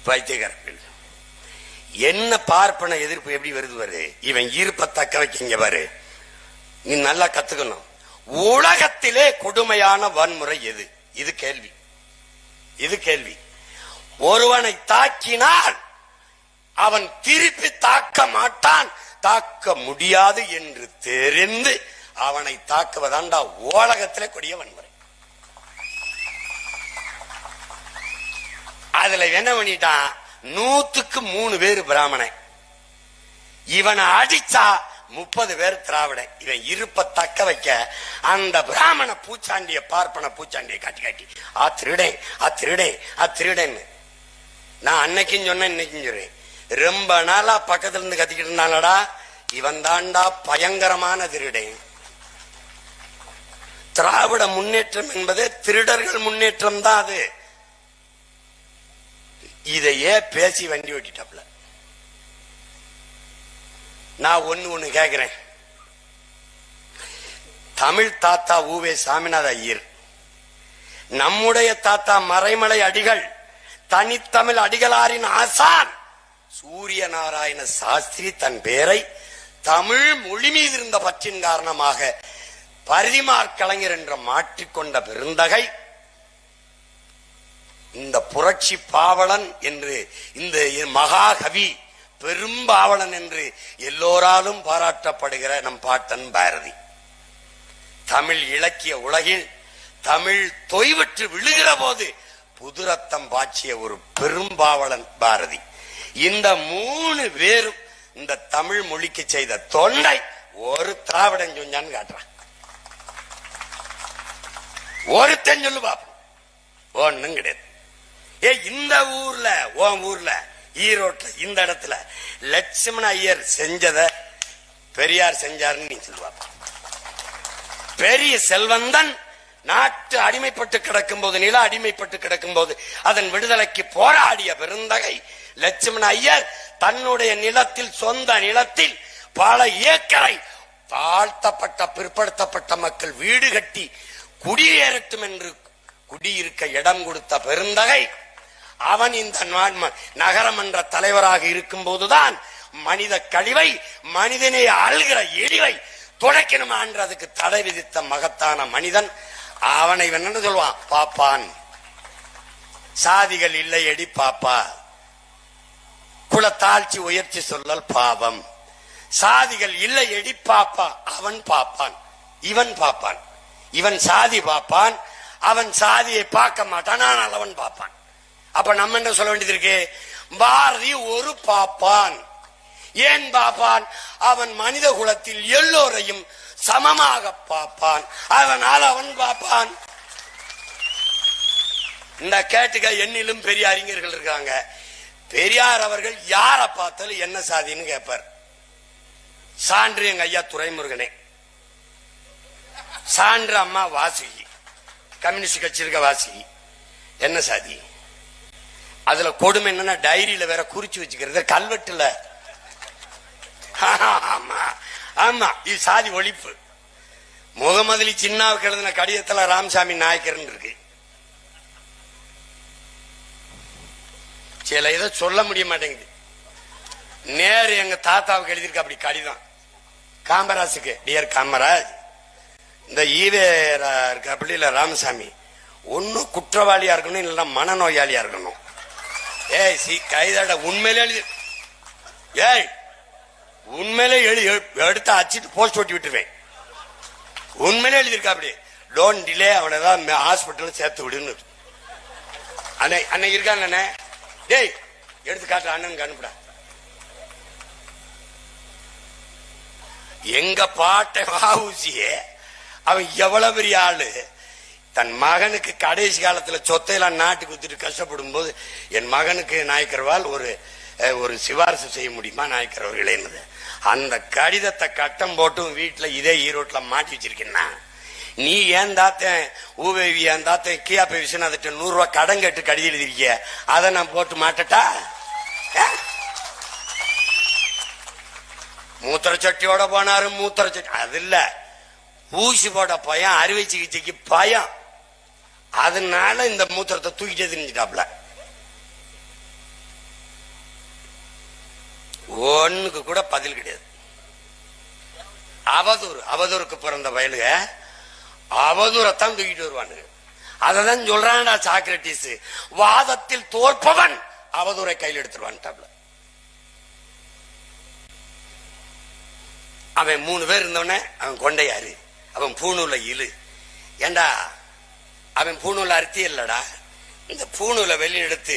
பைத்தியக்காரர்கள். என்ன பார்ப்பன எதிர்ப்பு எப்படி வருது பாரு. இவன் ஈர்ப்ப தக்க வைக்க பாரு. நீ நல்லா கத்துக்கணும். உலகத்திலே கொடுமையான வன்முறை எது? இது கேள்வி. இது கேள்வி. ஒருவனை தாக்கினால் அவன் திருப்பி தாக்க மாட்டான், தாக்க முடியாது என்று தெரிந்து அவனை தாக்குவதாண்டா உலகத்திலே கொடிய வன்முறை. அதுல என்ன பண்ணிட்டான், 100க்கு 3 பேர் பிராமணன். இவனை அடிச்சா 30 பேர் திராவிடன். இவன் இருப்ப தக்க வைக்க அந்த பிராமண பூச்சாண்டிய பார்ப்பன பூச்சாண்டிய காட்டி காட்டி திருடன். நான் அன்னைக்கும் சொன்னேன், இன்னைக்கும் சொல்றேன். ரொம்ப நாளா பக்கத்துல இருந்து கத்திக்கிட்டு இருந்தாலடா, இவன் தாண்டா பயங்கரமான திருடன். திராவிட முன்னேற்றம் என்பது திருடர்கள் முன்னேற்றம் தான். அது இதையே பேசி வண்டி ஓட்டிட்டாப்ல. நான் ஒண்ணு கேக்குறேன். தமிழ் தாத்தா ஊவே சாமிநாத ஐயர், நம்முடைய தாத்தா மறைமலை அடிகள், தனித்தமிழ் அடிகளாரின் ஆசான் சூரிய நாராயண சாஸ்திரி தன் பெயரை தமிழ் மொழி மீது இருந்த பற்றின் காரணமாக பரிதிமார் கலைஞர் என்ற மாற்றிக்கொண்ட பெருந்தகை இந்த புரட்சி பாவலன் என்று, இந்த மகாகவி பெரும்பாவலன் என்று எல்லோராலும் பாராட்டப்படுகிற நம் பாட்டன் பாரதி. தமிழ் இலக்கிய உலகில் தமிழ் தொய்வற்று விழுகிற போது புது ரத்தம் பாய்ச்சிய ஒரு பெரும்பாவலன் பாரதி. இந்த 3 பேரும் இந்த தமிழ் மொழிக்கு செய்த தொண்டை ஒரு திராவிடன் சொன்னான்னு காட்டுறான். ஒருத்தன் சொல்லு பாப்போம். ஒண்ணும் கிடையாது. இந்த ஊர்ல, உன் ஊர்ல, ஈரோட்ல, இந்த இடத்துல லட்சுமண ஐயர் செஞ்சத பெரியார் செஞ்சாருன்னு நீ சொல்லுவா. பெரிய செல்வந்தன் நாட்டு அடிமைப்பட்டு கிடக்கும் போது, நில அடிமைப்பட்டு கிடக்கும் போது அதன் விடுதலைக்கு போராடிய பெருந்தகை லட்சுமண ஐயர் தன்னுடைய நிலத்தில், சொந்த நிலத்தில் பல ஏக்கரை தாழ்த்தப்பட்ட பிற்படுத்தப்பட்ட மக்கள் வீடு கட்டி குடியேறட்டும் என்று குடியிருக்க இடம் கொடுத்த பெருந்தகை அவன். இந்த நகரமன்ற தலைவராக இருக்கும் போதுதான் மனித கழிவை, மனிதனை ஆள்கிற எழிவை துடைக்கணுமா என்று அதுக்கு தடை விதித்த மகத்தான மனிதன். அவனை என்ன சொல்லுவான், பாப்பான். சாதிகள் இல்லை எடி பாப்பா, குலத்தாழ்ச்சி உயர்ச்சி சொல்லல் பாவம். சாதிகள் இல்லை எடி பாப்பா, அவன் பாப்பான், இவன் பாப்பான். இவன் சாதி பாப்பான், அவன் சாதியை பார்க்க மாட்டான், ஆனால் அவன் பாப்பான். அப்ப நம்ம என்ன சொல்ல வேண்டியது இருக்கு, பாரதி ஒரு பாப்பான். ஏன் பாப்பான்? அவன் மனித குலத்தில் எல்லோரையும் சமமாக பார்ப்பான், அதனால் அவன் பாப்பான். இந்த கேட்டுக்க எண்ணிலும் பெரிய அறிஞர்கள் இருக்காங்க. பெரியார் அவர்கள் யார பார்த்தாலும் என்ன சாதின்னு கேட்பார். சான்று எங்க ஐயா துரைமுருகனே, சான்று அம்மா வாசுகி, கம்யூனிஸ்ட் கட்சி இருக்க வாசுகி, என்ன சாதி? அதுல கொடுமை என்னன்னா, டைரியில வேற குறிச்சு வச்சுக்கிறது கல்வெட்டுல. ஆமா ஆமா, இது சாதி ஒழிப்பு. முகமது அலி சின்னாவுக்கு எழுதின கடிதத்துல ராமசாமி நாயக்கர் இருக்கு. சில இதை சொல்ல முடிய மாட்டேங்குது. நேரு எங்க தாத்தாவுக்கு எழுதியிருக்க அப்படி கடிதம், காமராஜுக்கு. டியர் காமராஜ், இந்த ஈவேரா இருக்க அப்படி இல்ல ராமசாமி, ஒன்னும் குற்றவாளியா இருக்கணும், இல்லைன்னா மனநோயாளியா இருக்கணும். கைதாட உண்மையிலே எழுதி, உண்மையிலே எடுத்து அச்சிட்டு போஸ்ட் ஒட்டி விட்டுருவேன். உண்மையிலே எழுதியிருக்கா அப்படி, டோன்ட் டிலே, அவனை தான் ஹாஸ்பிட்டல் சேர்த்து விடுன்னு. அன்னைக்கு இருக்காங்க, டேய் எடுத்து காட்டு, அண்ணனுக்கு அனுப்புடா. எங்க பாட்டை வாவுசியே அவன் எவ்வளவு பெரிய ஆளு. தன் மகனுக்கு கடைசி காலத்துல சொத்தையெல்லாம் நாட்டுக்கு வித்துட்டு கஷ்டப்படும் போது, என் மகனுக்கு நாயக்கர்வால் ஒரு சிபாரிசு செய்ய முடியுமா நாயக்கர் அவர்களே? அந்த கடிதத்தை கட்டம் போட்டும் வீட்டுல இதே ஈரோட்ல மாட்டி வச்சிருக்கேன்னா, நீ ஏன் தாத்தன் ஊவேவி, என் தாத்தன் கியாப்ப விஸ்வநாதன் 100 ரூபாய் கடன் கேட்டு கடிதம் எழுதிருக்கிய, அதை நான் போட்டு மாட்டட்டா? மூத்திர சட்டியோட போனாரு, மூத்திர சட்டி அது இல்ல, ஊசி போட பயம், அறுவை சிகிச்சைக்கு பயம், அதனால இந்த மூத்திரத்தை தூக்கிட்டே திரிஞ்சிட்டாப்ல. ஒண்ணுக்கு கூட பதில் கிடையாது. அவதூறுக்கு பிறந்த வயலுக அவதூறத்தான் தூக்கிட்டு வருவானுங்க. அததான் சொல்றான்டா சாக்ரட்டிஸ், வாதத்தில் தோற்பவன் அவதூறை கையில் எடுத்துருவான். அவன் 3 பேர் இருந்தவன அவன் கொண்டையாரு, அவன் பூணூல இழு. ஏண்டா அவன் பூணூல அர்த்தி இல்லடா, இந்த பூணூல வெளியே எடுத்து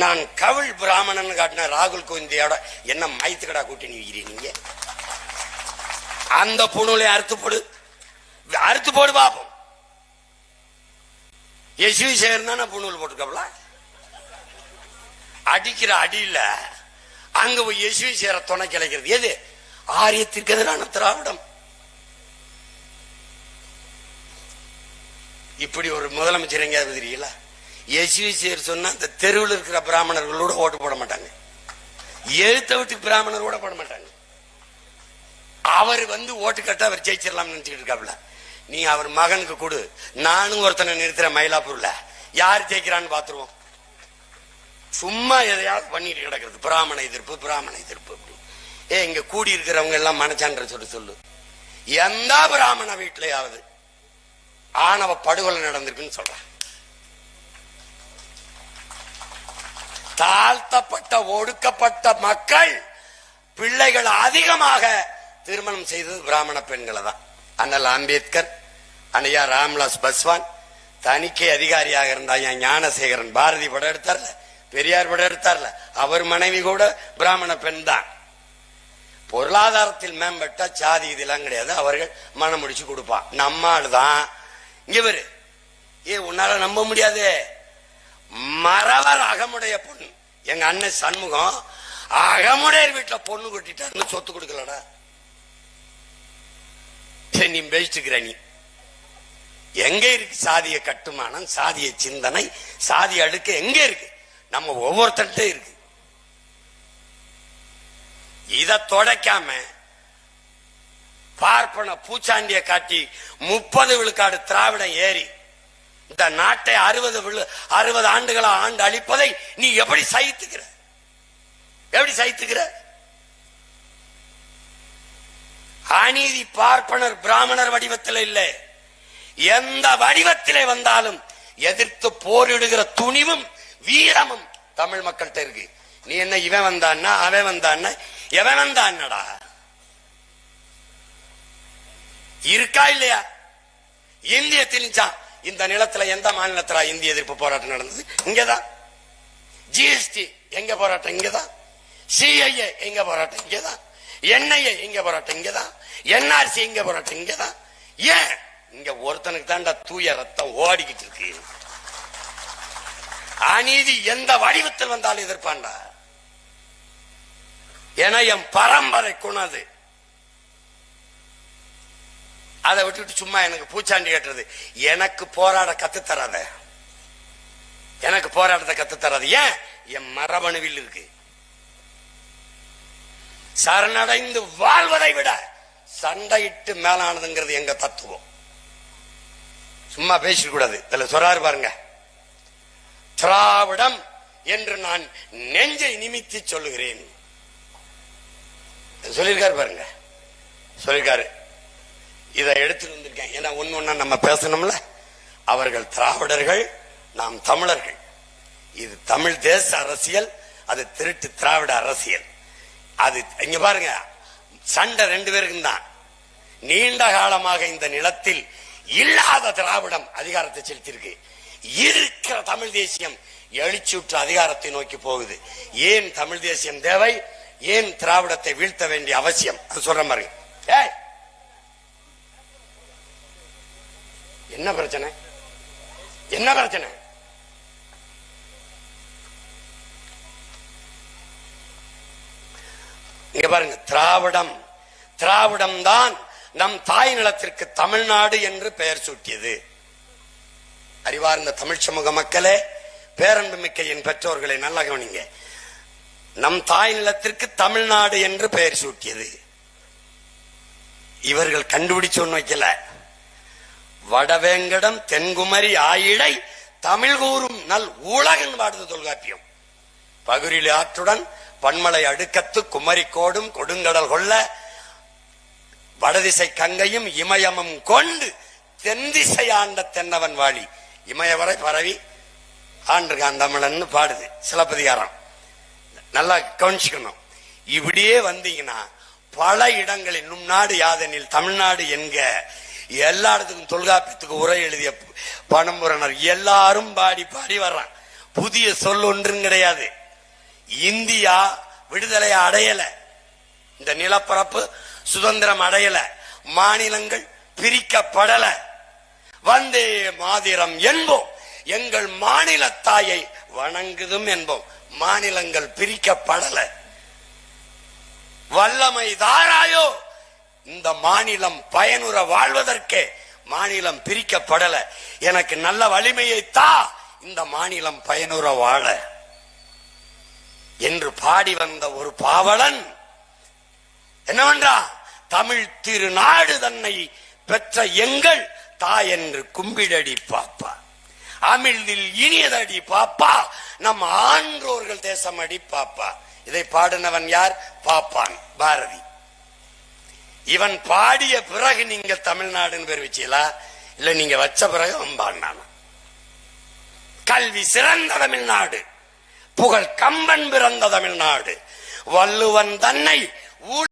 நான் கவிழ் பிராமணன் காட்டின ராகுல் கோவிந்தியோட என்ன மயத்துக்கடா கூட்டி நீங்க அந்த பூணூலை அறுத்து போடு பாப்போம். யசுவி சேகர் தானே பூணூல் போட்டுக்கல, அடிக்கிற அடியில அங்க போய் யசுவி சேர துணை கிளைக்கிறது எது? ஆரியத்திற்கு எதிரான திராவிடம். இப்படி ஒரு முதலமைச்சர் எங்கேயாவது தெரியல? யசுவி சேர் சொன்னா அந்த தெருவில் இருக்கிற பிராமணர்களோட ஓட்டு போட மாட்டாங்க, எழுத்த விட்டு பிராமணர் கூட போட மாட்டாங்க. அவர் ஓட்டு கட்ட அவர் ஜெயிச்சிடலாம் நினைச்சுட்டு இருக்காப்ல. நீ அவர் மகனுக்கு கொடு, நானும் ஒருத்தனை நிறுத்துற மயிலாப்பூர்ல, யார் ஜெயிக்கிறான்னு பாத்துருவோம். சும்மா எதையாவது பண்ணிட்டு கிடக்கிறது, பிராமண எதிர்ப்பு. இங்க கூடி இருக்கிறவங்க எல்லாம் மனச்சான்ற சொல்லு, எந்த பிராமண வீட்டிலேயாவது ஆணவ படுகொலை நடந்திருக்குன்னு சொல்ற. தாழ்த்தப்பட்ட ஒடுக்கப்பட்ட மக்கள் பிள்ளைகள் அதிகமாக திருமணம் செய்தது பிராமண பெண்களை தான். அண்ணல் அம்பேத்கர், அண்ணையா ராம்விலாஸ் பஸ்வான், தணிக்கை அதிகாரியாக இருந்தா ஞானசேகரன், பாரதி படம் எடுத்தார்ல, பெரியார் படம் எடுத்தார்ல, அவர் மனைவி கூட பிராமண பெண் தான். பொருளாதாரத்தில் மேம்பட்ட சாதி இதெல்லாம் கிடையாது, அவர்கள் மனம் முடிச்சு கொடுப்பான். நம்ம ஆளுதான் இங்க வரு, உன்னால நம்ப முடியாது, மறவர் அகமுடைய பொண்ணு, எங்க அண்ணன் சண்முகம் அகமுடையர் வீட்டுல பொண்ணு கொட்டிட்டாருன்னு சொத்து கொடுக்கலடா. நீ பேசிட்டுக்கிற, நீ எங்க இருக்கு சாதிய கட்டுமானம், சாதிய சிந்தனை, சாதிய அடுக்கு எங்க இருக்கு? நம்ம ஒவ்வொருத்தட்ட இருக்கு. இத தொடக்காம பார்ப்பன பூச்சாண்டிய காட்டி 30 விழுக்காடு திராவிடம் ஏறி இந்த நாட்டை 60 ஆண்டுகளா ஆண்டு அளிப்பதை நீ எப்படி சகித்துக்கிற? அநீதி பார்ப்பனர் பிராமணர் வடிவத்தில் இல்லை, எந்த வடிவத்திலே வந்தாலும் எதிர்த்து போரிடுகிற துணிவும் வீரமும் தமிழ் மக்கள்கிட்ட இருக்கு. நீ என்ன இவன் வந்தான்னா அவன் வந்தான்னா எவன் வந்தான்னடா இருக்கா இல்லையா? இந்திய திணிச்சான். இந்த நிலத்துல எந்த மாநிலத்துல இந்திய எதிர்ப்பு போராட்டம் நடந்தது? இங்கதான். ஜிஎஸ்டி எங்க போராட்டம்? இங்கதான். சிஐஏ எங்க போராட்டம்? இங்கதான். என்ஐஏ எங்க போராட்டம்? இங்கதான். என்ஆர்சி எங்க போராட்டம்? இங்கதான். ஏன் இங்க ஒருத்தனுக்கு தாண்டா தூய ரத்தம் ஓடிக்கிட்டு இருக்கு. அநீதி எந்த வடிவத்தில் வந்தாலும் எதிர்ப்பாண்டா. ஏன்னா என் பரம்பரை குணது. அதை விட்டுட்டு சும்மா எனக்கு பூச்சாண்டி கட்டுறது, எனக்கு போராட கத்துத்தராத, எனக்கு போராட்டத்தை கத்துத்தராது. ஏன்? என் மரபணுவில் இருக்கு. சரணடைந்து வாழ்வதை விட சண்டையிட்டு மேலானதுங்கிறது எங்க தத்துவம். சும்மா பேசிக்க கூடாது. இதுல சொல்றாரு பாருங்க, திராவிடம் என்று நான் நெஞ்சை நிமித்தி சொல்லுகிறேன் சொல்லிருக்காரு பாருங்க, சொல்லிருக்காரு. இதை எடுத்து வந்திருக்கேன். ஏன்னா ஒண்ணு நம்ம பேசணும்ல. அவர்கள் திராவிடர்கள், நாம் தமிழர்கள். இது தமிழ் தேச அரசியல், அது திருட்டு திராவிட அரசியல். அது இங்க பாருங்க, சண்டை 2 பேருக்கும் தான். நீண்ட காலமாக இந்த நிலத்தில் இல்லாத திராவிடம் அதிகாரத்தை செலுத்தியிருக்கு. இருக்கிற தமிழ் தேசியம் எழுச்சியுற்ற அதிகாரத்தை நோக்கி போகுது. ஏன் தமிழ் தேசியம் தேவை? ஏன் திராவிடத்தை வீழ்த்த வேண்டிய அவசியம்? அது சொல்ற மாதிரி. என்ன பிரச்சனை? என்ன பிரச்சனை? இங்க பாருங்க, திராவிடம் தான் நம் தாய் நிலத்திற்கு தமிழ்நாடு என்று பெயர் சூட்டியது. அறிவார்ந்த தமிழ் சமூக மக்களே, பேரன்பு மிக்க என் பெற்றோர்களை நல்லா கவனிங்க. நம் தாய் நிலத்திற்கு தமிழ்நாடு என்று பெயர் சூட்டியது இவர்கள் கண்டுபிடிச்சு ஒண்ணு வைக்கல. வடவேங்கடம் தென்குமரி ஆயிடை தமிழ் கூறும் நல் உலகன் பாடுது தொல்காப்பியம். பகுரில் ஆற்றுடன் பன்மலை அடுக்கத்து குமரிக்கோடும் கொடுங்கடல் கொள்ள வடதிசை கங்கையும் இமயமும் கொண்டு தென்திசை ஆண்ட தென்னவன் வாழி. இமயவரை பரவி ஆண்டிருக்கான் தமிழன் பாடுது சிலப்பதிகாரம். நல்லா கவனிச்சுக்கணும். இப்படியே வந்தீங்கன்னா பல இடங்களில் இன்னும் நாடு யாதெனில் தமிழ்நாடு என்க எல்லா இடத்துக்கும் தொல்காப்பியத்துக்கு உரை எழுதிய பணம்புரனர் எல்லாரும் பாடி பாடி வர்றான். புதிய சொல் ஒன்றும் கிடையாது. இந்தியா விடுதலை அடையல, இந்த நிலப்பரப்பு சுதந்திரம் அடையல, மாநிலங்கள் பிரிக்கப்படல. வந்தே மாதிரம் என்போம், எங்கள் மாநில தாயை வணங்குதும் என்போம். மாநிலங்கள் பிரிக்கப்படல. வல்லமை தாராயோ, இந்த மாநிலம் பயனுற வாழ்வதற்கே மாநிலம் பிரிக்கப்படல. எனக்கு நல்ல வலிமையை தா, இந்த மாநிலம் பயனுற வாழ என்று பாடி வந்த ஒரு பாவலன் என்னவென்றா, தமிழ் திருநாடு தன்னை பெற்ற எங்கள் தாய் என்று கும்பிடடி பாப்பா, அமிழ்தில் இனியதடி பாப்பா, நம் ஆன்றோர்கள் தேசம் அடி பாப்பா. இதை பாடினவன் யார்? பாப்பான், பாரதி. இவன் பாடிய பிறகு நீங்க தமிழ்நாடுன்னு பேர் வச்சீங்களா? இல்ல நீங்க வச்ச பிறகு அவன் பாடினான். கல்வி சிறந்த தமிழ்நாடு, புகழ் கம்பன் பிறந்த தமிழ்நாடு, வள்ளுவன் தன்னை